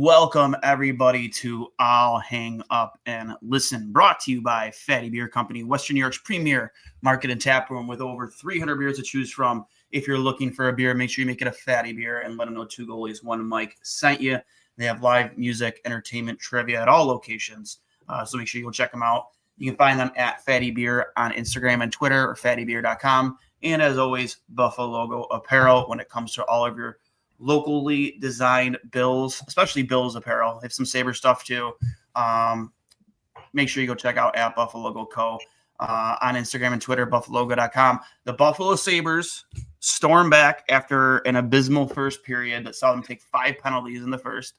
Welcome, everybody, to I'll Hang Up and Listen, brought to you by Fatty Beer Company, Western New York's premier market and tap room with over 300 beers to choose from. If you're looking for a beer, make sure you make it a Fatty Beer and let them know Two Goalies, One Mike sent you. They have live music, entertainment, trivia at all locations, so make sure you go check them out. You can find them at Fatty Beer on Instagram and Twitter or fattybeer.com. And as always, Buffalo Logo Apparel when it comes to all of your locally designed Bills, especially Bills apparel. They have some Sabre stuff too. Make sure you go check out at Buffalo Logo Co. On Instagram and Twitter, buffalogo.com. The Buffalo Sabres stormed back after an abysmal first period that saw them take 5 penalties in the first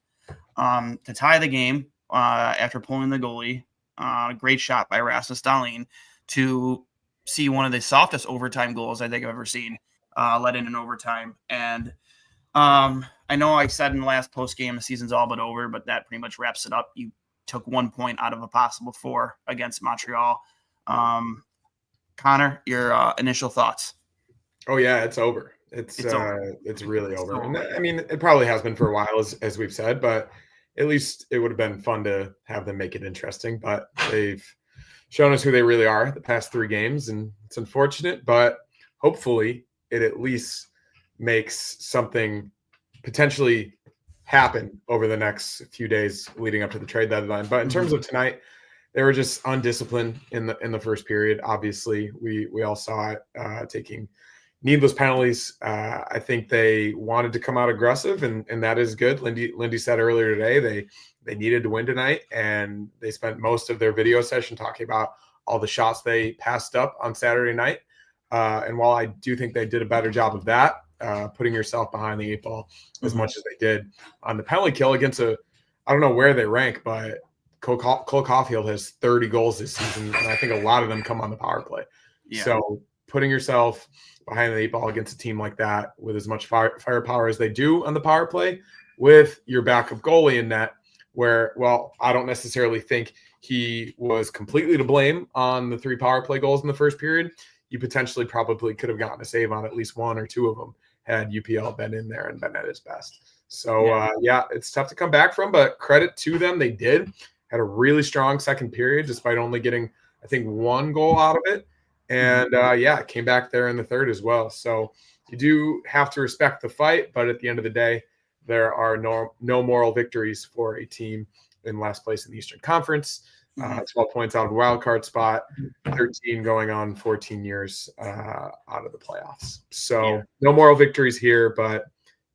to tie the game after pulling the goalie. Great shot by Rasmus Dahlin to see one of the softest overtime goals I think I've ever seen let in overtime. And I know I said in the last post game the season's all but over, but that pretty much wraps it up. You took 1 point out of a possible 4 against Montreal. Connor, your initial thoughts? Oh yeah, it's over. It's really over. And I mean, it probably has been for a while, as we've said, but at least it would have been fun to have them make it interesting. But they've shown us who they really are the past 3 games, and it's unfortunate, but hopefully it at least makes something potentially happen over the next few days leading up to the trade deadline. But in terms of tonight, they were just undisciplined in the first period. Obviously, we all saw it, taking needless penalties. I think they wanted to come out aggressive, and that is good. Lindy said earlier today they needed to win tonight, and they spent most of their video session talking about all the shots they passed up on Saturday night. And while I do think they did a better job of that, putting yourself behind the 8 ball as much as they did on the penalty kill against I don't know where they rank, but Cole Caulfield has 30 goals this season, and I think a lot of them come on the power play. Yeah. So putting yourself behind the 8 ball against a team like that with as much firepower as they do on the power play with your backup goalie in net, where, well, I don't necessarily think he was completely to blame on the 3 power play goals in the first period. You potentially probably could have gotten a save on at least 1 or 2 of them had UPL been in there and been at his best. So, it's tough to come back from, but credit to them. They had a really strong second period despite only getting, I think, 1 goal out of it. And, it came back there in the third as well. So you do have to respect the fight, but at the end of the day, there are no moral victories for a team in last place in the Eastern Conference. 12 points out of a wild card spot, 13 going on 14 years out of the playoffs. So no moral victories here, but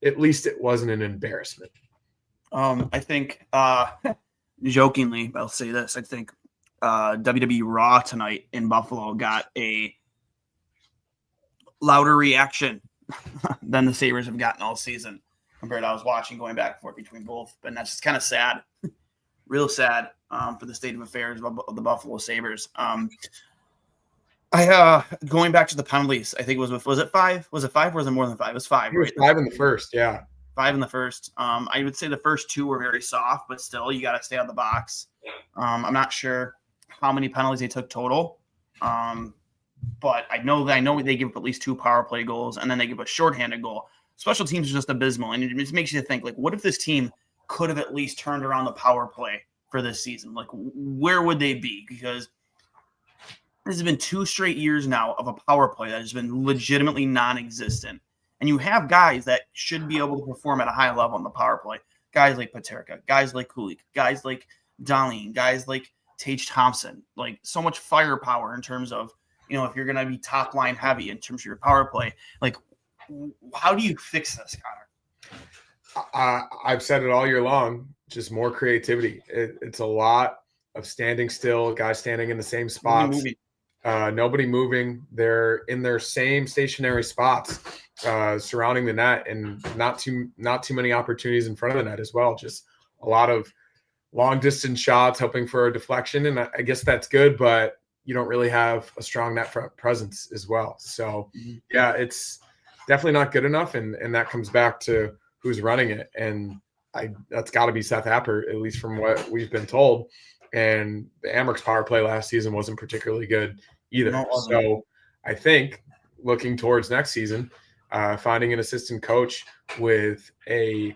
at least it wasn't an embarrassment. I think, jokingly, I'll say this. I think WWE Raw tonight in Buffalo got a louder reaction than the Sabres have gotten all season compared to I was watching going back and forth between both. And that's just kind of sad. Real sad for the state of affairs of the Buffalo Sabres. Going back to the penalties, I think was it 5? Was it 5 or was it more than 5? It was 5, right? 5 in the first, yeah. 5 in the first. I would say the first 2 were very soft, but still, you got to stay out of the box. I'm not sure how many penalties they took total, but I know they give up at least 2 power play goals, and then they give a shorthanded goal. Special teams is just abysmal, and it just makes you think, like, what if this team could have at least turned around the power play for this season? Like, where would they be? Because this has been 2 straight years now of a power play that has been legitimately non-existent. And you have guys that should be able to perform at a high level on the power play. Guys like Paterka, guys like Kulik, guys like Dahlin, guys like Tage Thompson. Like, so much firepower in terms of, if you're going to be top line heavy in terms of your power play. Like, how do you fix this, Connor? I've said it all year long, just more creativity. It's a lot of standing still, guys standing in the same spots, nobody moving. They're in their same stationary spots surrounding the net, and not too many opportunities in front of the net as well. Just a lot of long distance shots, hoping for a deflection. And I guess that's good, but you don't really have a strong net front presence as well. So it's definitely not good enough. And that comes back to who's running it. And that's got to be Seth Appert, at least from what we've been told. And the Amerks power play last season wasn't particularly good either. So I think looking towards next season, finding an assistant coach with a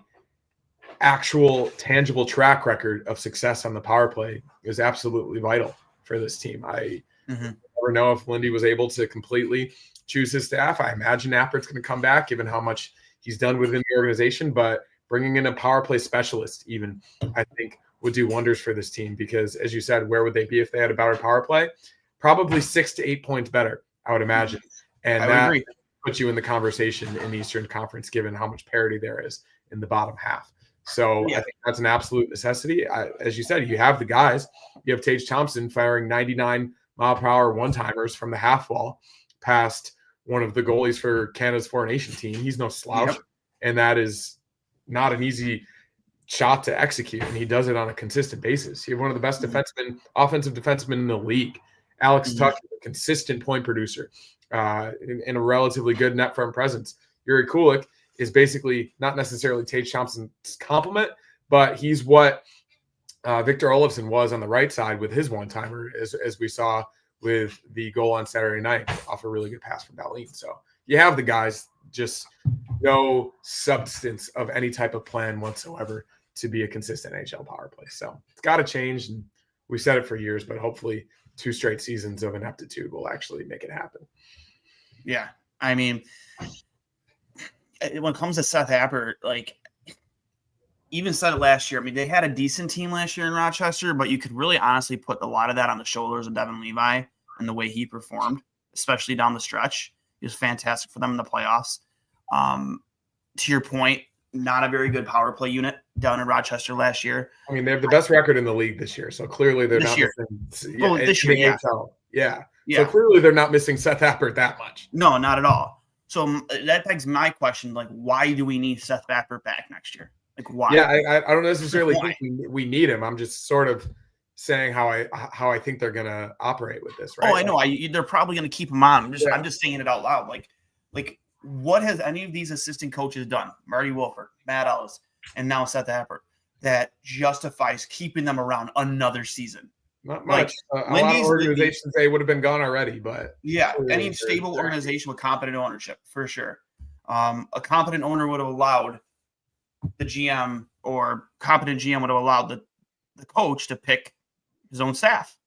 actual tangible track record of success on the power play is absolutely vital for this team. I never know if Lindy was able to completely choose his staff. I imagine Appert's going to come back given how much he's done within the organization, but bringing in a power play specialist even, I think, would do wonders for this team because, as you said, where would they be if they had a better power play? Probably 6 to 8 points better, I would imagine. And that would puts you in the conversation in the Eastern Conference given how much parity there is in the bottom half. So I think that's an absolute necessity. As you said, you have the guys. You have Tage Thompson firing 99-mile-per-hour one-timers from the half wall past one of the goalies for Canada's Four Nation team. He's no slouch, and that is not an easy shot to execute, and he does it on a consistent basis. You have one of the best offensive defensemen in the league. Alex Tuch, a consistent point producer in a relatively good net front presence. Yuri Kulik is basically not necessarily Tage Thompson's complement, but he's what Victor Olofsson was on the right side with his one-timer, as we saw with the goal on Saturday night off a really good pass from Dahlin. So you have the guys, just no substance of any type of plan whatsoever to be a consistent NHL power play. So it's got to change, and we've said it for years, but hopefully 2 straight seasons of ineptitude will actually make it happen. Yeah, I mean, when it comes to Seth Appert, like, even said it last year. I mean, they had a decent team last year in Rochester, but you could really honestly put a lot of that on the shoulders of Devin Levi and the way he performed, especially down the stretch. He was fantastic for them in the playoffs. To your point, not a very good power play unit down in Rochester last year. I mean, they have the best record in the league this year, so clearly they're not missing. Yeah. So clearly they're not missing Seth Appert that much. No, not at all. So that begs my question, like, why do we need Seth Appert back next year? Like, why? Yeah, I don't necessarily think we need him. I'm just sort of saying how I think they're going to operate with this, right? Oh, I know. They're probably going to keep him on. I'm just saying it out loud. Like, what has any of these assistant coaches done? Marty Wolford, Matt Ellis, and now Seth Appert, that justifies keeping them around another season? Not much. Like, a lot of organizations, they would have been gone already, but any stable organization with competent ownership, for sure. A competent owner would have allowed the GM, or competent GM would have allowed the coach to pick his own staff.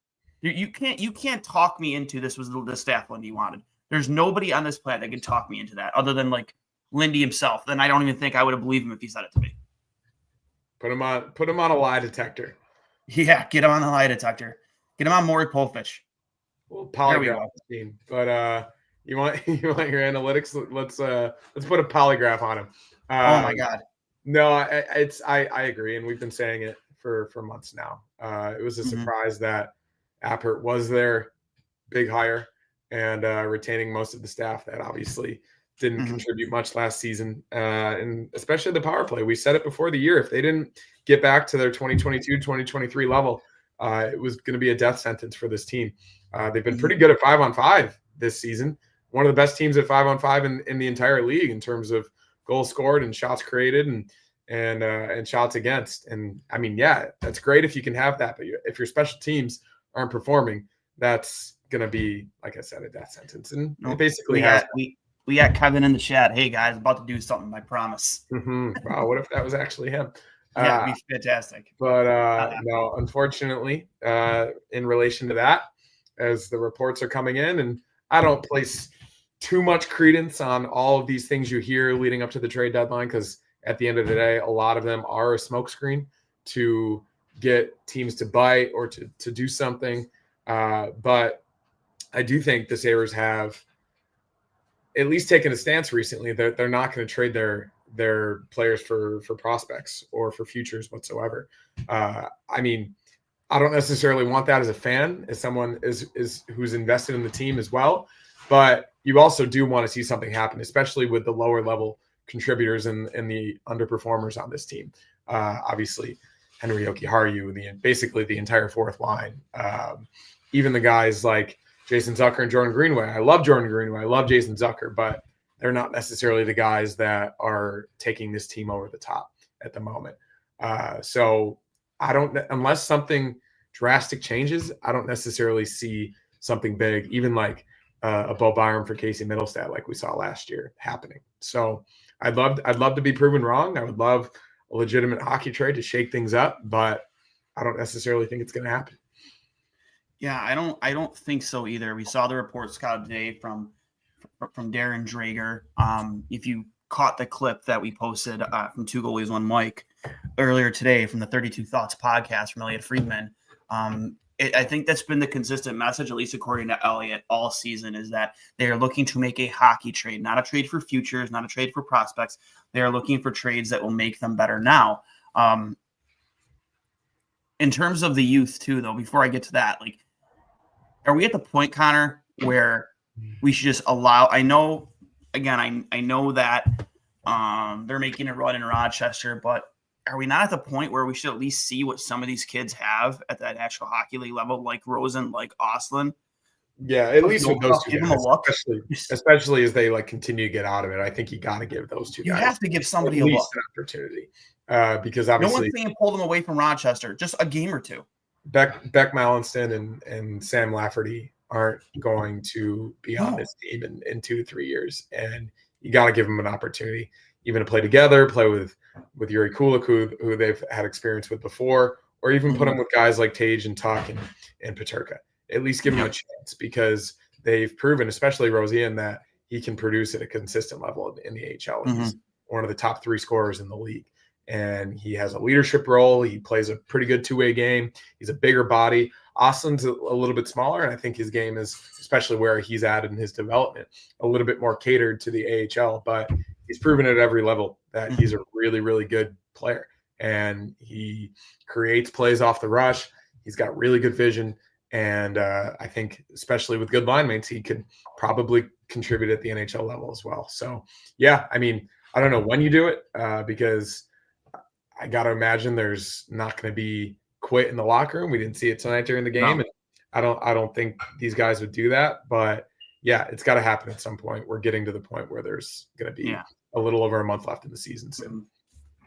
You can't talk me into this was the staff Lindy wanted. There's nobody on this planet that can talk me into that other than like Lindy himself. Then I don't even think I would have believed him if he said it to me. Put him on a lie detector. Yeah, get him on the lie detector. Get him on Maury Povich. Well, polygraph team. But you want your analytics? Let's put a polygraph on him. Oh my God. No, I agree, and we've been saying it for months now. It was a surprise that Appert was their big hire and retaining most of the staff that obviously didn't contribute much last season, and especially the power play. We said it before the year. If they didn't get back to their 2022-2023 level, it was going to be a death sentence for this team. They've been pretty good at 5-on-5 this season. One of the best teams at 5-on-5 in the entire league in terms of goals scored and shots created and shots against. And I mean, yeah, that's great if you can have that. But if your special teams aren't performing, that's going to be, like I said, a death sentence. And it basically we got Kevin in the chat. Hey guys, about to do something. I promise. Wow, what if that was actually him? Yeah, it'd be fantastic. But no, unfortunately, in relation to that, as the reports are coming in, and I don't place too much credence on all of these things you hear leading up to the trade deadline, because at the end of the day, a lot of them are a smokescreen to get teams to bite or to do something. But I do think the Sabres have at least taken a stance recently that they're not going to trade their players for prospects or for futures whatsoever. I mean, I don't necessarily want that as a fan, as someone who's invested in the team as well. But you also do want to see something happen, especially with the lower level contributors and the underperformers on this team. Obviously, Henry Jokiharju, basically the entire fourth line. Even the guys like Jason Zucker and Jordan Greenway. I love Jordan Greenway. I love Jason Zucker, but they're not necessarily the guys that are taking this team over the top at the moment. So I don't, unless something drastic changes, I don't necessarily see something big, even like a Bo Byram for Casey Middlestat, like we saw last year, happening. So I'd love to be proven wrong. I would love a legitimate hockey trade to shake things up, but I don't necessarily think it's going to happen. Yeah, I don't think so either. We saw the report, Scott, today from Darren Drager. If you caught the clip that we posted from Two Goalies One Mike earlier today from the 32 Thoughts podcast from Elliot Friedman, I think that's been the consistent message, at least according to Elliot, all season, is that they are looking to make a hockey trade, not a trade for futures, not a trade for prospects. They are looking for trades that will make them better now. In terms of the youth too, though, before I get to that, like, are we at the point, Connor, where we should just allow? I know, again, I know that they're making a run in Rochester, but are we not at the point where we should at least see what some of these kids have at that National Hockey League level, like Rosen, like Ostlund? Yeah, at least with those two give guys, them a look, especially as they like continue to get out of it. I think you got to give those two guys. You have to give somebody at a least look, an opportunity, because obviously no one's saying pull them away from Rochester, just a game or two. Beck Mallinston and Sam Lafferty aren't going to be on this team in 2 to 3 years, and you got to give them an opportunity, even to play together, play with Yuri Kulik, who they've had experience with before, or even put them with guys like Tage and Tuck and Peterka. At least give them a chance, because they've proven, especially Rosian, that he can produce at a consistent level in the AHL. He's one of the top 3 scorers in the league. And he has a leadership role. He plays a pretty good two-way game. He's a bigger body. Austin's a little bit smaller, and I think his game is, especially where he's at in his development, a little bit more catered to the AHL. But he's proven at every level that he's a really, really good player. And he creates plays off the rush. He's got really good vision. And I think, especially with good line mates, he could probably contribute at the NHL level as well. So, yeah, I mean, I don't know when you do it, because I got to imagine there's not going to be quit in the locker room. We didn't see it tonight during the game. And I don't think these guys would do that, but yeah, it's got to happen at some point. We're getting to the point where there's going to be a little over a month left in the season soon.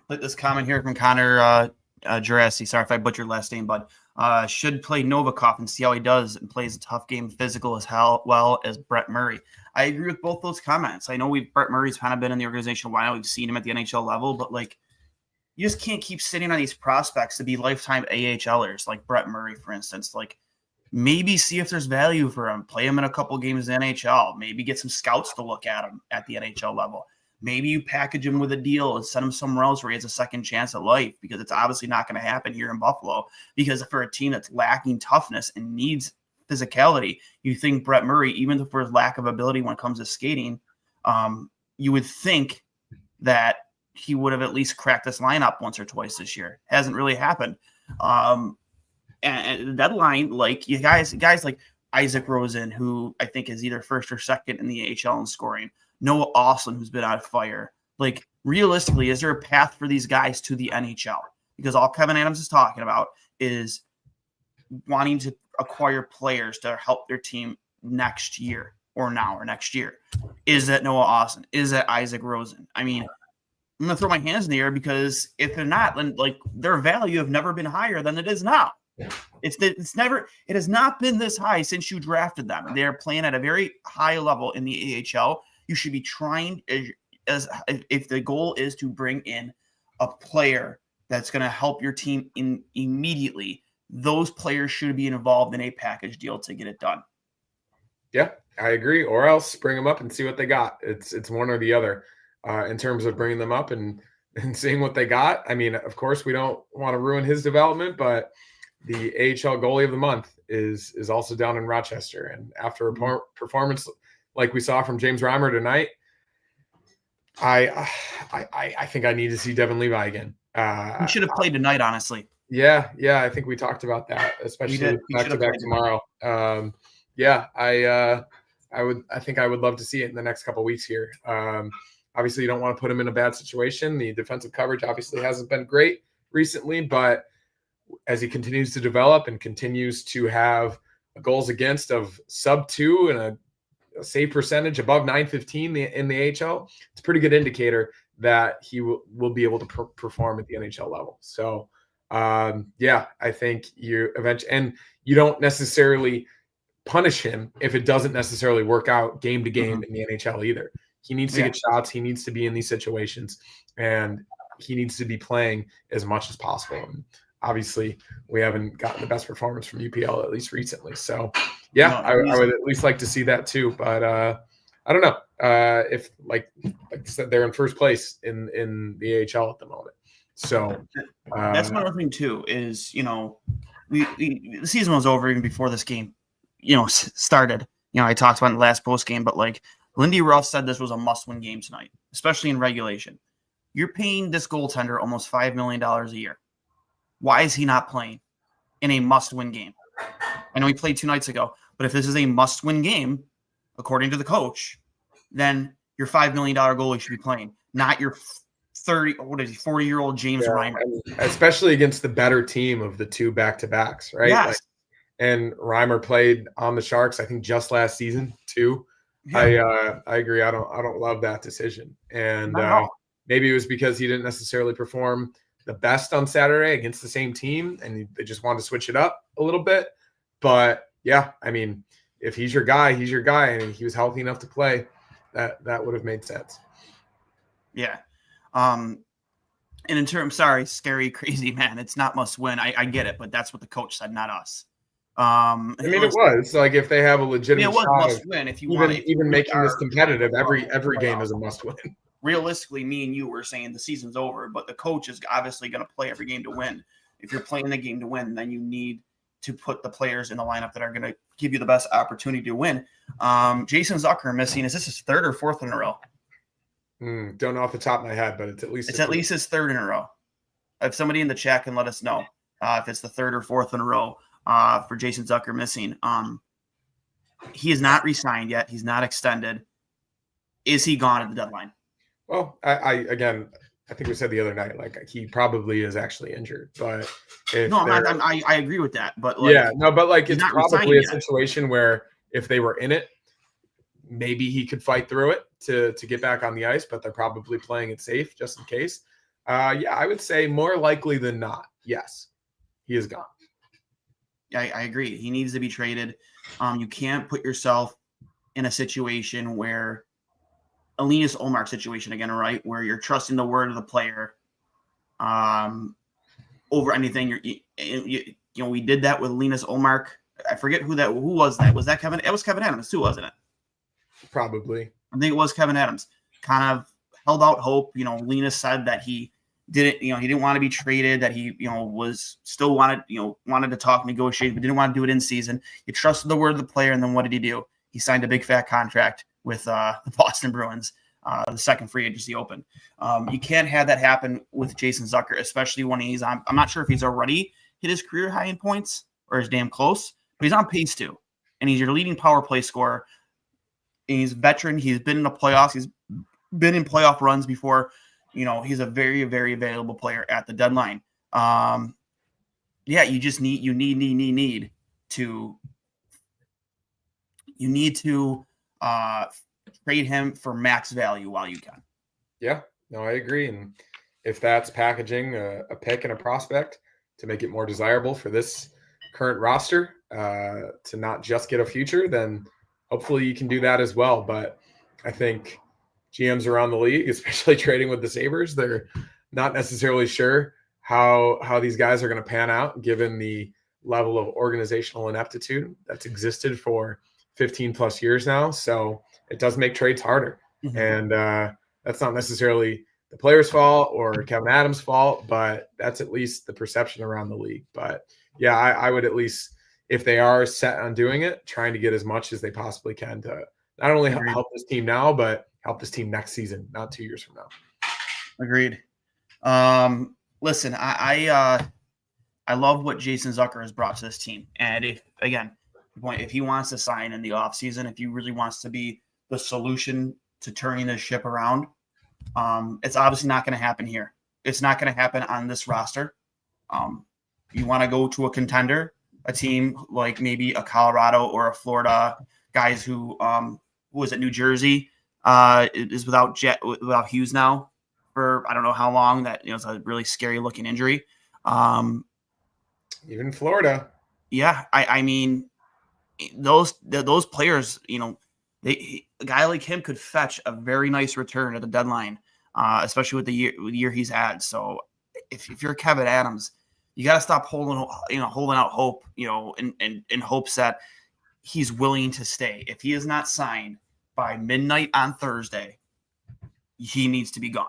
Like this comment here from Connor Jurassi. Sorry if I butchered last name, but should play Novikov and see how he does, and plays a tough game, physical as hell, well as Brett Murray. I agree with both those comments. I know Brett Murray's kind of been in the organization a while. We've seen him at the NHL level, but like, you just can't keep sitting on these prospects to be lifetime AHLers, like Brett Murray, for instance. Like, maybe see if there's value for him. Play him in a couple games in the NHL. Maybe get some scouts to look at him at the NHL level. Maybe you package him with a deal and send him somewhere else where he has a second chance at life, because it's obviously not going to happen here in Buffalo. Because for a team that's lacking toughness and needs physicality, you think Brett Murray, even for his lack of ability when it comes to skating, you would think that he would have at least cracked this lineup once or twice this year. Hasn't really happened. And the deadline, like, you guys like Isaac Rosen, who I think is either first or second in the AHL in scoring, Noah Ostlund, who's been on fire. Like, realistically, is there a path for these guys to the NHL? Because all Kevin Adams is talking about is wanting to acquire players to help their team next year or next year. Is that Noah Ostlund? Is that Isaac Rosen? I mean, I'm going to throw my hands in the air, because if they're not, then like, their value have never been higher than it is now. It has not been this high since you drafted them. They're playing at a very high level in the AHL. You should be trying, as if the goal is to bring in a player that's going to help your team immediately, those players should be involved in a package deal to get it done. Yeah, I agree. Or else bring them up and see what they got. It's one or the other. In terms of bringing them up and seeing what they got. I mean, of course, we don't want to ruin his development, but the AHL goalie of the month is also down in Rochester. And after a performance like we saw from James Reimer tonight, I think I need to see Devin Levi again. He should have played tonight, honestly. Yeah, I think we talked about that, especially back-to-back tomorrow. I think I would love to see it in the next couple of weeks here. Obviously, you don't want to put him in a bad situation. The defensive coverage obviously hasn't been great recently, but as he continues to develop and continues to have goals against of sub-2 and a save percentage above .915 in the AHL, it's a pretty good indicator that he will be able to perform at the NHL level. So, I think you eventually – and you don't necessarily punish him if it doesn't necessarily work out game to game in the NHL either. He needs to get shots. He needs to be in these situations. And he needs to be playing as much as possible. And obviously, we haven't gotten the best performance from UPL, at least recently. So, yeah, I would at least like to see that too. But I don't know if, like I said, they're in first place in the AHL at the moment. So that's another thing too. Is the season was over even before this game, started. I talked about it in the last post game, but like Lindy Ruff said, this was a must-win game tonight, especially in regulation. You're paying this goaltender almost $5 million a year. Why is he not playing in a must-win game? I know he played 2 nights ago, but if this is a must-win game, according to the coach, then your $5 million goalie should be playing, not your 40-year-old James Reimer. Especially against the better team of the 2 back-to-backs, right? Yes. And Reimer played on the Sharks, I think, just last season too. Yeah. I agree. I don't love that decision, and maybe it was because he didn't necessarily perform the best on Saturday against the same team, and they just wanted to switch it up a little bit. But yeah, I mean, if he's your guy, he's your guy, and he was healthy enough to play. That would have made sense. Yeah. And in terms, sorry, scary, crazy man, it's not must win. I get it, but that's what the coach said, not us. I mean, it was like if they have a legitimate shot must win. If you want even making this competitive, every game is a must win. Realistically, me and you were saying the season's over, but the coach is obviously going to play every game to win. If you're playing the game to win, then you need to put the players in the lineup that are going to give you the best opportunity to win. Jason Zucker missing. Is this his 3rd or 4th in a row? Don't know off the top of my head, but it's at least his 3rd in a row. If somebody in the chat can let us know if it's the 3rd or 4th in a row for Jason Zucker missing. He is not re-signed yet. He's not extended. Is he gone at the deadline? Well, I think we said the other night, like he probably is actually injured. But I agree with that. But it's probably a situation where if they were in it, maybe he could fight through it to get back on the ice. But they're probably playing it safe just in case. I would say more likely than not, yes, he is gone. I agree. He needs to be traded. You can't put yourself in a situation where Linus Ullmark situation again, right? Where you're trusting the word of the player over anything. We did that with Linus Ullmark. I forget who was that. Was that Kevin? It was Kevin Adams too, wasn't it? Probably. I think it was Kevin Adams. Kind of held out hope. Linus said that he didn't, he didn't want to be traded, that he, was still wanted to talk, negotiate, but didn't want to do it in season. He trusted the word of the player. And then what did he do? He signed a big fat contract with the Boston Bruins, the second free agency open. You can't have that happen with Jason Zucker, especially when he's on. I'm not sure if he's already hit his career high in points or is damn close, but he's on pace to. And he's your leading power play scorer. And he's a veteran. He's been in the playoffs. He's been in playoff runs before. He's a very, very available player at the deadline. You just need to trade him for max value while you can. Yeah, no, I agree. And if that's packaging a pick and a prospect to make it more desirable for this current roster to not just get a future, then hopefully you can do that as well. But I think GMs around the league, especially trading with the Sabres, they're not necessarily sure how these guys are going to pan out given the level of organizational ineptitude that's existed for 15 plus years now. So it does make trades harder. Mm-hmm. And that's not necessarily the player's fault or Kevin Adams' fault, but that's at least the perception around the league. But yeah, I would at least, if they are set on doing it, trying to get as much as they possibly can to not only help this team now, but help this team next season, not 2 years from now. Agreed. Listen, I love what Jason Zucker has brought to this team. And if he wants to sign in the offseason, if he really wants to be the solution to turning this ship around, it's obviously not going to happen here. It's not going to happen on this roster. You want to go to a contender, a team like maybe a Colorado or a Florida, guys who was at New Jersey, is without Hughes now for I don't know how long. That it's a really scary looking injury. Even Florida. Yeah, I mean those players, a guy like him could fetch a very nice return at the deadline. especially with the year he's had. So if you're Kevin Adams, you got to stop holding out hope, in hopes that he's willing to stay. If he is not signed by midnight on Thursday, he needs to be gone.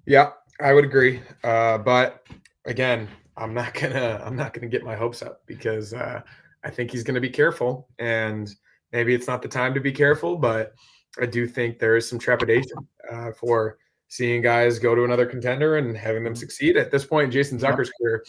Yeah, I would agree. But again, I'm not gonna get my hopes up because I think he's gonna be careful, and maybe it's not the time to be careful, but I do think there is some trepidation for seeing guys go to another contender and having them succeed. At this point in Jason Zucker's career,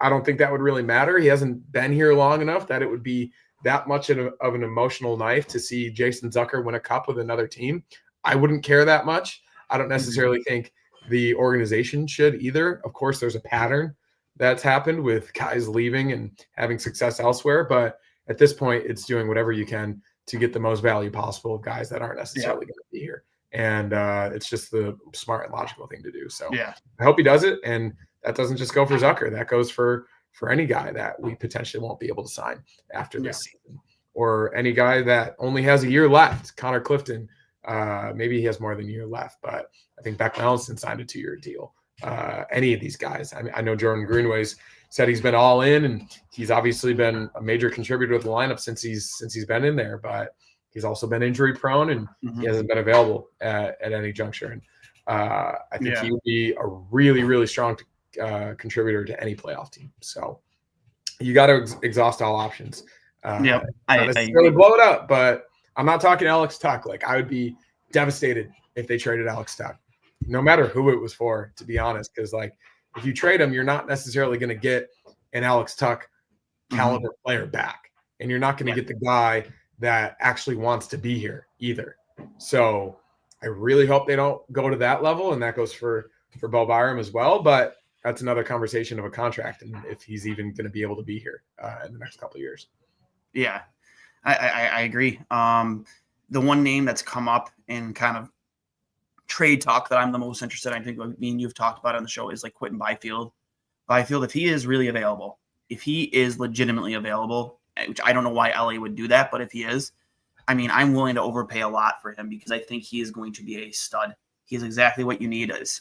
I don't think that would really matter. He hasn't been here long enough that it would be that much of an emotional knife to see Jason Zucker win a cup with another team. I wouldn't care that much. I don't necessarily think the organization should either. Of course, there's a pattern that's happened with guys leaving and having success elsewhere, but at this point, it's doing whatever you can to get the most value possible of guys that aren't necessarily going to be here. And it's just the smart and logical thing to do. So I hope he does it. And that doesn't just go for Zucker. That goes for any guy that we potentially won't be able to sign after this season, or any guy that only has a year left. Connor Clifton, maybe he has more than a year left, but I think Beck Melanson signed a 2-year deal. Any of these guys. I mean, I know Jordan Greenway's said he's been all in, and he's obviously been a major contributor to the lineup since he's been in there, but he's also been injury prone, and he hasn't been available at any juncture. And I think he would be a really, really strong contributor to any playoff team. So you got to exhaust all options. Not necessarily blow it up, but I'm not talking Alex Tuch. Like, I would be devastated if they traded Alex Tuch, no matter who it was for, to be honest. Because, like, if you trade him, you're not necessarily going to get an Alex Tuch caliber player back, and you're not going to get the guy that actually wants to be here either. So I really hope they don't go to that level, and that goes for Bo Byram as well. But that's another conversation of a contract and if he's even going to be able to be here in the next couple of years. Yeah, I agree. The one name that's come up in kind of trade talk that I'm the most interested in, I think me and you've talked about on the show, is like Quentin Byfield. Byfield, if he is really available, if he is legitimately available, which I don't know why LA would do that, but if he is, I mean, I'm willing to overpay a lot for him because I think he is going to be a stud. He's exactly what you need. Is,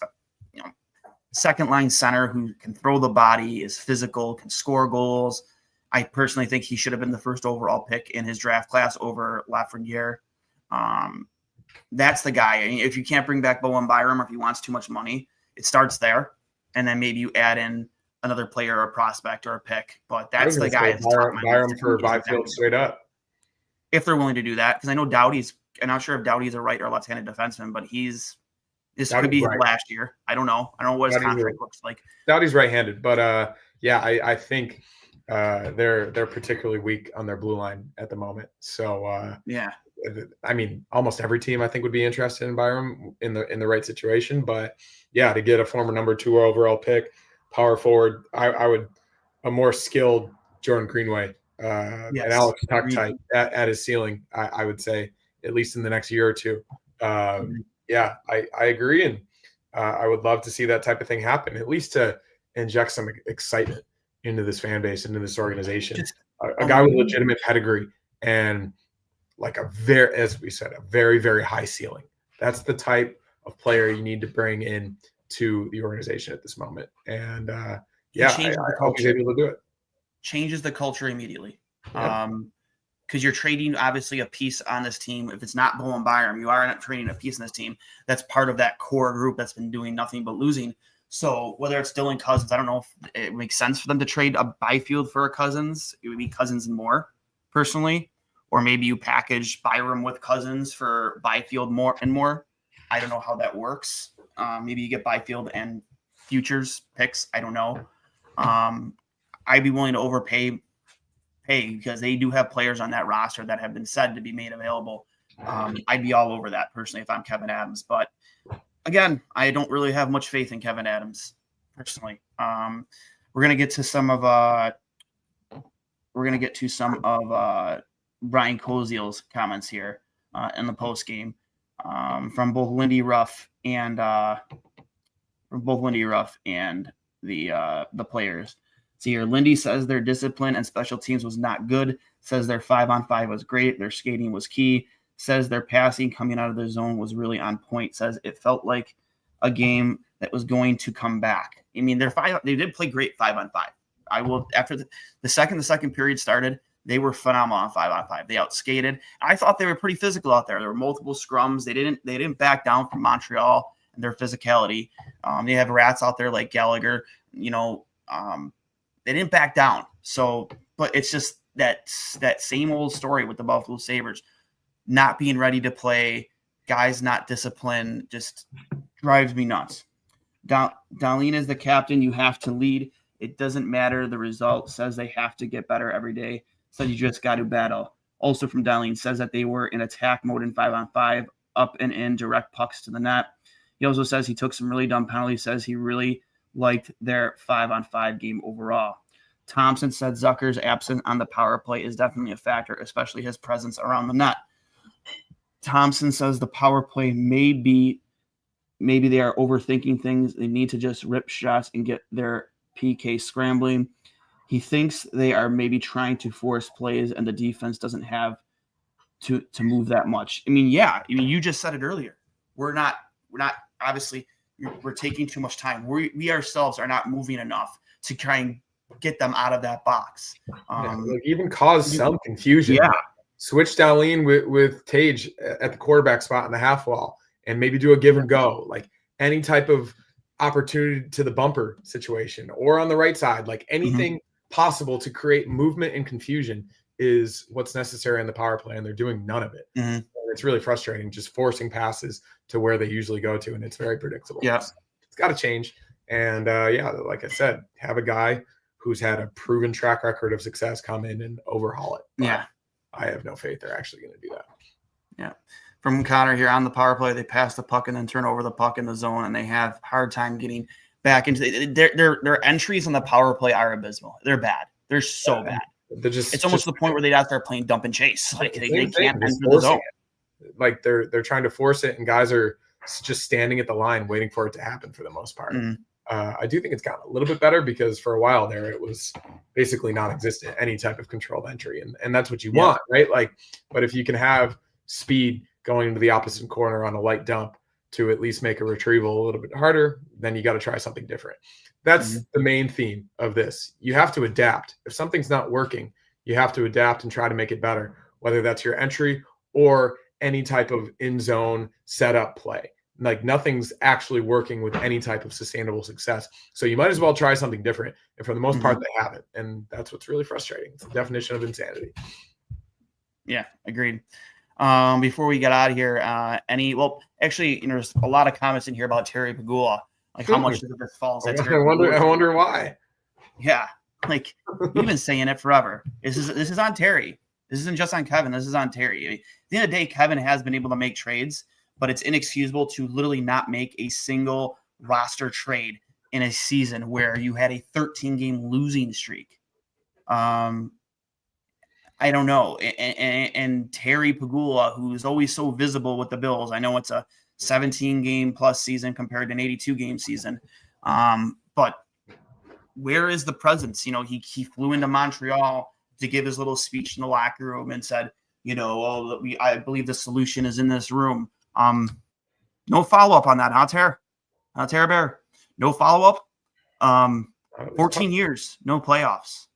second line center who can throw the body, is physical, can score goals. I personally think he should have been the first overall pick in his draft class over Lafreniere. That's the guy. I mean, if you can't bring back Bowen Byram, or if he wants too much money, it starts there. And then maybe you add in another player or a prospect or a pick. But that's the guy. Byram for Byfield straight up. If they're willing to do that. Because I know Doughty's – I'm not sure if Doughty's a right or left-handed defenseman, but this could be his last year. I don't know. I don't know what his contract looks like. Doughty's right-handed. But, I think they're particularly weak on their blue line at the moment. So, I mean, almost every team I think would be interested in Byram in the right situation. But yeah, to get a former number 2 overall pick, power forward, I would a more skilled Jordan Greenway, an Alex Tuch type at his ceiling. I would say at least in the next year or two. Yeah, I agree, and I would love to see that type of thing happen, at least to inject some excitement into this fan base, into this organization. A guy with legitimate pedigree and like as we said, a very, very high ceiling. That's the type of player you need to bring in to the organization at this moment. And I hope he's able to do it. Changes the culture immediately. Because you're trading obviously a piece on this team. If it's not Bowen Byram, you are not trading a piece in this team that's part of that core group that's been doing nothing but losing. So whether it's Dylan Cousins, I don't know if it makes sense for them to trade a Byfield for a Cousins. It would be Cousins and more, personally. Or maybe you package Byram with Cousins for Byfield more and more. I don't know how that works. Maybe you get Byfield and futures picks. I don't know. I'd be willing to overpay because they do have players on that roster that have been said to be made available. I'd be all over that personally if I'm Kevin Adams. But again, I don't really have much faith in Kevin Adams personally. We're gonna get to some of Brian Koziel's comments here in the post game from both Lindy Ruff and the players. So here, Lindy says their discipline and special teams was not good. Says their 5-on-5 was great. Their skating was key. Says their passing coming out of the zone was really on point. Says it felt like a game that was going to come back. I mean, they did play great 5-on-5. I will, after the second period started, they were phenomenal on 5-on-5. They outskated. I thought they were pretty physical out there. There were multiple scrums. They didn't back down from Montreal and their physicality. They have rats out there like Gallagher. They didn't back down. So, but it's just that same old story with the Buffalo Sabres, not being ready to play, guys not disciplined, just drives me nuts. Darlene is the captain. You have to lead. It doesn't matter the result. Says they have to get better every day. Said you just got to battle. Also from Darlene, says that they were in attack mode in 5-on-5, up and in, direct pucks to the net. He also says he took some really dumb penalties. Says he really liked their 5-on-5 game overall. Thompson said Zucker's absence on the power play is definitely a factor, especially his presence around the net. Thompson says the power play maybe they are overthinking things. They need to just rip shots and get their PK scrambling. He thinks they are maybe trying to force plays and the defense doesn't have to move that much. I mean, you just said it earlier. We're not obviously we're taking too much time. We ourselves are not moving enough to try and get them out of that box. Even cause some confusion. Yeah. Switch Darlene with Tage at the quarterback spot in the half wall and maybe do a give and go, like any type of opportunity to the bumper situation or on the right side, like anything possible to create movement and confusion is what's necessary on the power play. And they're doing none of it. Mm-hmm. It's really frustrating, just forcing passes to where they usually go to. And it's very predictable. Yeah. So it's got to change. And like I said, have a guy who's had a proven track record of success come in and overhaul it. Yeah. I have no faith they're actually going to do that. Yeah. From Connor here, on the power play, they pass the puck and then turn over the puck in the zone, and they have hard time getting back into their entries on the power play are abysmal. They're bad. They're so bad. They're it's almost to the point where they'd out there playing dump and chase. Like they can't enter the zone. Like they're trying to force it, and guys are just standing at the line waiting for it to happen for the most part. Mm-hmm. I do think it's gotten a little bit better because for a while there, it was basically non-existent, any type of controlled entry. And that's what you want, right? Like, but if you can have speed going into the opposite corner on a light dump to at least make a retrieval a little bit harder, then you got to try something different. That's the main theme of this. You have to adapt. If something's not working, you have to adapt and try to make it better, whether that's your entry or any type of in-zone setup play. Like nothing's actually working with any type of sustainable success. So you might as well try something different. And for the most part, they haven't. And that's what's really frustrating. It's the definition of insanity. Yeah, agreed. Before we get out of here, there's a lot of comments in here about Terry Pegula. Like how much does this fall? I wonder why. Yeah. Like you've been saying it forever. This is on Terry. This isn't just on Kevin. This is on Terry. At the end of the day, Kevin has been able to make trades, but it's inexcusable to literally not make a single roster trade in a season where you had a 13-game losing streak. I don't know. And Terry Pegula, who's always so visible with the Bills, I know it's a 17-game plus season compared to an 82-game season. But where is the presence? He flew into Montreal to give his little speech in the locker room and said, I believe the solution is in this room. No follow-up on that, huh, Terry Bear? No follow-up. 14 years, no playoffs.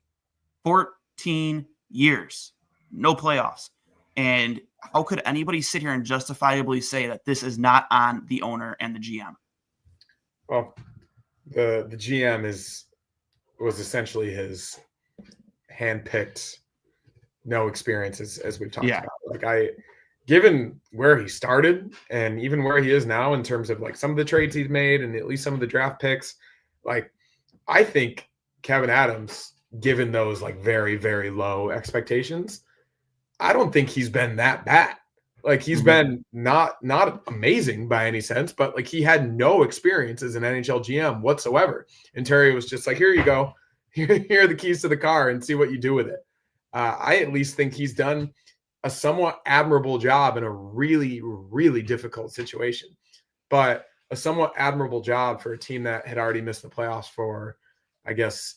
14 years, no playoffs. And how could anybody sit here and justifiably say that this is not on the owner and the GM? Well, the GM was essentially his handpicked, no experience as we've talked about. Like given where he started and even where he is now in terms of like some of the trades he's made and at least some of the draft picks, like I think Kevin Adams, given those like very, very low expectations, I don't think he's been that bad. Like he's been not amazing by any sense, but like he had no experience as an NHL GM whatsoever. And Terry was just like, here you go. Here are the keys to the car and see what you do with it. I at least think he's done a somewhat admirable job in a really, really difficult situation, but a somewhat admirable job for a team that had already missed the playoffs for, I guess,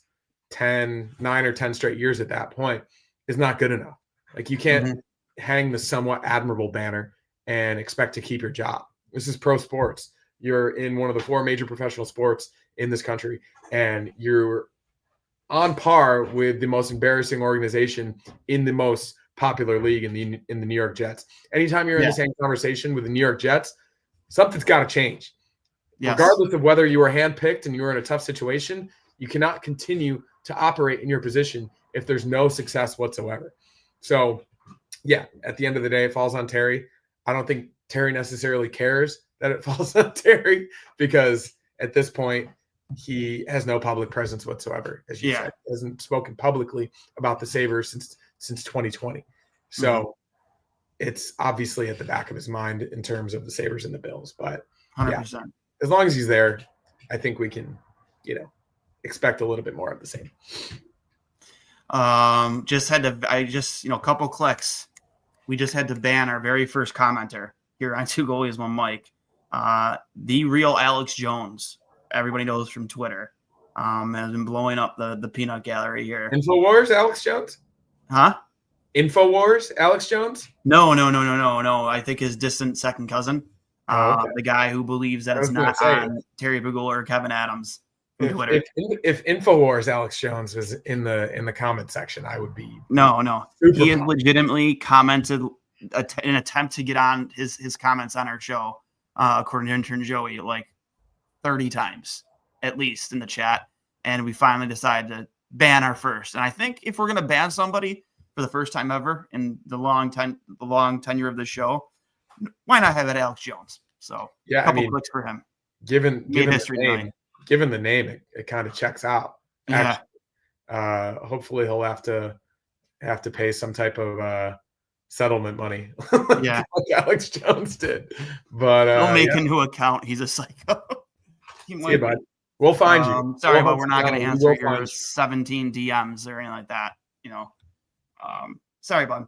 9 or 10 straight years at that point is not good enough. Like you can't hang the somewhat admirable banner and expect to keep your job. This is pro sports. You're in one of the 4 major professional sports in this country, and you're on par with the most embarrassing organization in the most popular league in the New York Jets. Anytime you're in the same conversation with the New York Jets, something's got to change. Yes. Regardless of whether you were handpicked and you were in a tough situation, you cannot continue to operate in your position if there's no success whatsoever. So, yeah, at the end of the day, it falls on Terry. I don't think Terry necessarily cares that it falls on Terry, because at this point, he has no public presence whatsoever. As you said, he hasn't spoken publicly about the Sabres since 2020. So it's obviously at the back of his mind in terms of the Sabres and the Bills. But 100%. As long as he's there, I think we can, expect a little bit more of the same. A couple clicks. We just had to ban our very first commenter here on Two Goalies, One Mic. The real Alex Jones, everybody knows from Twitter, has been blowing up the peanut gallery here. InfoWars, Alex Jones? Huh? InfoWars, Alex Jones? No. I think his distant second cousin. The guy who believes that it's not on Terry Bogle or Kevin Adams from Twitter. If InfoWars Alex Jones was in the comment section, I would be no. He has legitimately commented in an attempt to get on his comments on our show, according to intern Joey, like 30 times at least in the chat, and we finally decided to ban our first. And I think if we're gonna ban somebody for the first time ever in the long tenure of the show, why not have it Alex Jones? So a couple clicks for him. Given the name, it kind of checks out. Actually. Hopefully he'll have to pay some type of settlement money. Like Alex Jones did. But he'll make a new account. He's a psycho. See you, bud. We'll find you. Sorry, but we're not going to answer your 17 DMs or anything like that. Sorry, bud.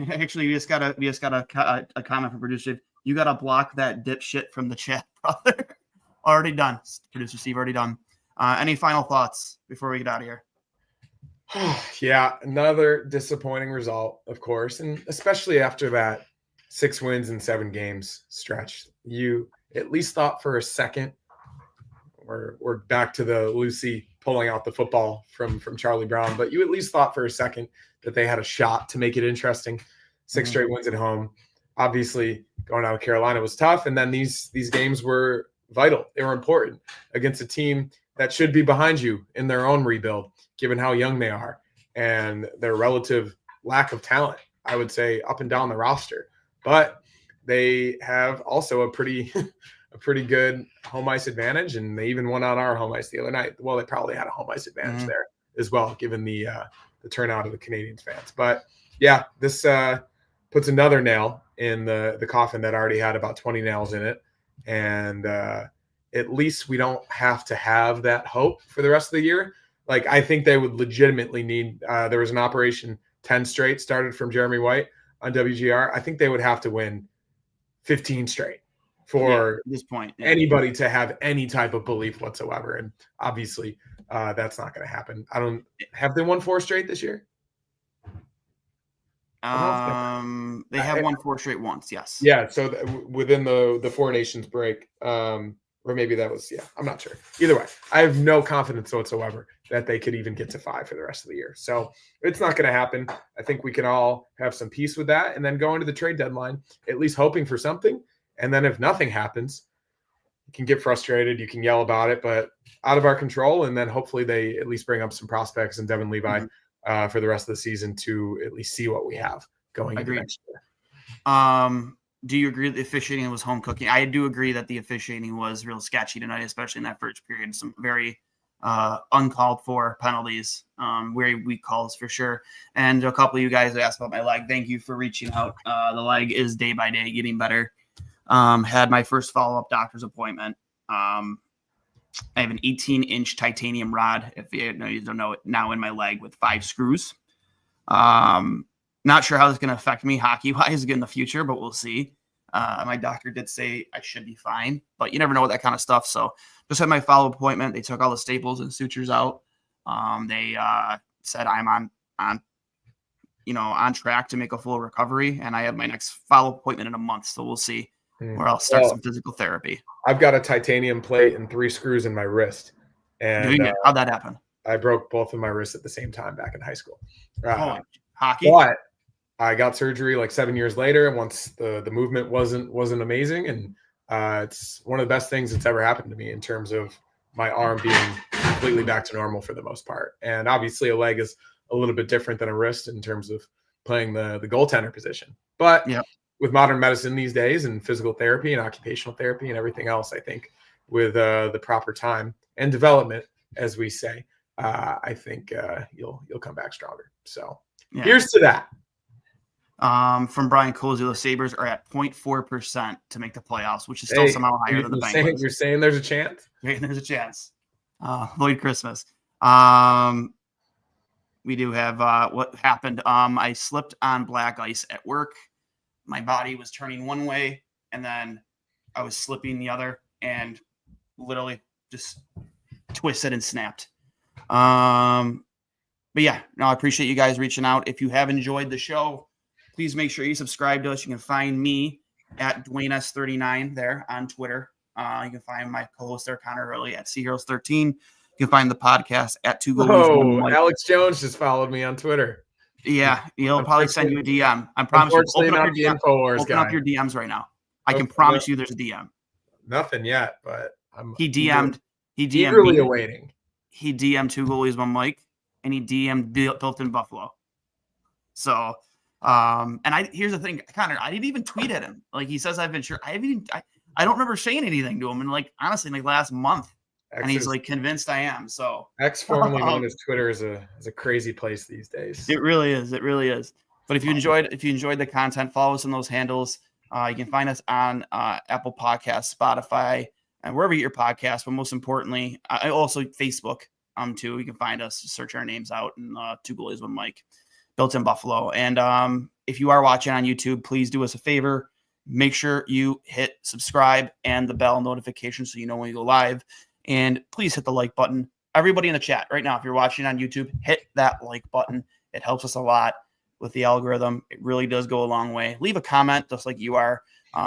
Actually, we just got a comment from producer. You got to block that dipshit from the chat, brother. Already done. Producer Steve, already done. Any final thoughts before we get out of here? Yeah, another disappointing result, of course, and especially after that 6 wins in 7 games stretch. You at least thought for a second, we're back to the Lucy pulling out the football from Charlie Brown, but you at least thought for a second that they had a shot to make it interesting. 6 straight wins at home. Obviously, going out of Carolina was tough, and then these games were vital. They were important against a team that should be behind you in their own rebuild, given how young they are and their relative lack of talent, I would say, up and down the roster. But they have also a pretty good home ice advantage, and they even won on our home ice the other night. Well, they probably had a home ice advantage there as well, given the turnout of the Canadiens fans. But yeah, this puts another nail in the coffin that already had about 20 nails in it. And at least we don't have to have that hope for the rest of the year. Like, I think they would legitimately need there was an Operation 10 straight started from Jeremy White on WGR. I think they would have to win 15 straight for at this point, anybody to have any type of belief whatsoever. And obviously that's not going to happen. Have they won 4 straight this year? They have won 4 straight once. Yes. Yeah. So within the 4 nations break, or maybe that was, I'm not sure. Either way, I have no confidence whatsoever that they could even get to 5 for the rest of the year. So it's not going to happen. I think we can all have some peace with that and then go into the trade deadline, at least hoping for something. And then if nothing happens, you can get frustrated. You can yell about it, but out of our control. And then hopefully they at least bring up some prospects and Devin Levi for the rest of the season to at least see what we have going into next year. Do you agree that the officiating was home cooking? I do agree that the officiating was real sketchy tonight, especially in that first period. Some very uncalled for penalties, very weak calls for sure. And a couple of you guys asked about my leg. Thank you for reaching out. The leg is day by day getting better. Had my first follow-up doctor's appointment. I have an 18-inch titanium rod, if you don't know it, now in my leg with 5 screws. Not sure how this is going to affect me hockey-wise in the future, but we'll see. My doctor did say I should be fine, but you never know with that kind of stuff. So just had my follow-up appointment. They took all the staples and sutures out. They said I'm on on track to make a full recovery. And I have my next follow-up appointment in a month. So we'll see where I'll start some physical therapy. I've got a titanium plate and 3 screws in my wrist. And how'd that happen? I broke both of my wrists at the same time back in high school. Hockey? But I got surgery like 7 years later. Once the movement wasn't amazing. And it's one of the best things that's ever happened to me in terms of my arm being completely back to normal for the most part. And obviously a leg is a little bit different than a wrist in terms of playing the goaltender position. But with modern medicine these days and physical therapy and occupational therapy and everything else, I think with the proper time and development, as we say, I think you'll come back stronger. So here's to that. From Brian Cozy, the Sabres are at 0.4% to make the playoffs, which is still somehow higher than the Penguins. You're saying there's a chance? There's a chance. Lloyd Christmas. We do have what happened. I slipped on black ice at work. My body was turning one way, and then I was slipping the other, and literally just twisted and snapped. But yeah, no, I appreciate you guys reaching out. If you have enjoyed the show, please make sure you subscribe to us. You can find me at Duane S39 there on Twitter. You can find my co-host there, Connor Hurley, at CHeroes13. You can find the podcast at 2 Goalies 1 Mike. Alex Jones just followed me on Twitter. Yeah, he'll probably send you a DM. I promise you. Open up your DMs right now. I can promise you there's a DM. Nothing yet, but he DM'd eagerly awaiting. He DM'd 2 Goalies 1 Mike, and he DM'd Built in Buffalo. So, and here's the thing, Connor, I didn't even tweet at him. Like he says, I've been sure. I don't remember saying anything to him in honestly last month. And he's convinced I am. So X, formerly known as Twitter, is a crazy place these days. It really is. It really is. But if you enjoyed the content, follow us on those handles. You can find us on Apple Podcasts, Spotify, and wherever you get your podcasts. But most importantly, I also Facebook too. You can find us, search our names out, and 2 Goalies 1 Mike, Built in Buffalo. And if you are watching on YouTube, please do us a favor. Make sure you hit subscribe and the bell notification so you know when we go live. And please hit the like button. Everybody in the chat right now, if you're watching on YouTube, hit that like button. It helps us a lot with the algorithm. It really does go a long way. Leave a comment just like you are.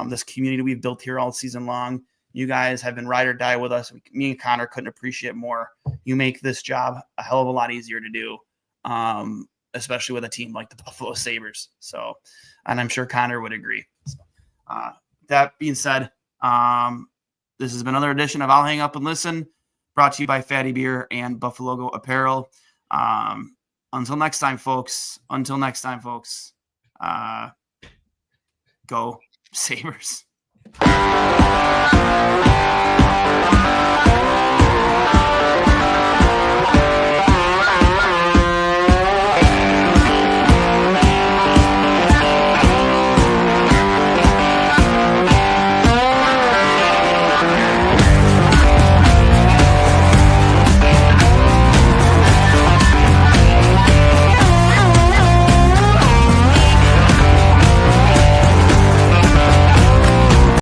This community we've built here all season long. You guys have been ride or die with us. Me and Connor couldn't appreciate more. You make this job a hell of a lot easier to do, especially with a team like the Buffalo Sabres. So, and I'm sure Connor would agree. So, that being said, this has been another edition of I'll Hang Up and Listen, brought to you by Fatty Beer and Buffalo Go Apparel. Until next time, folks. Go Sabres.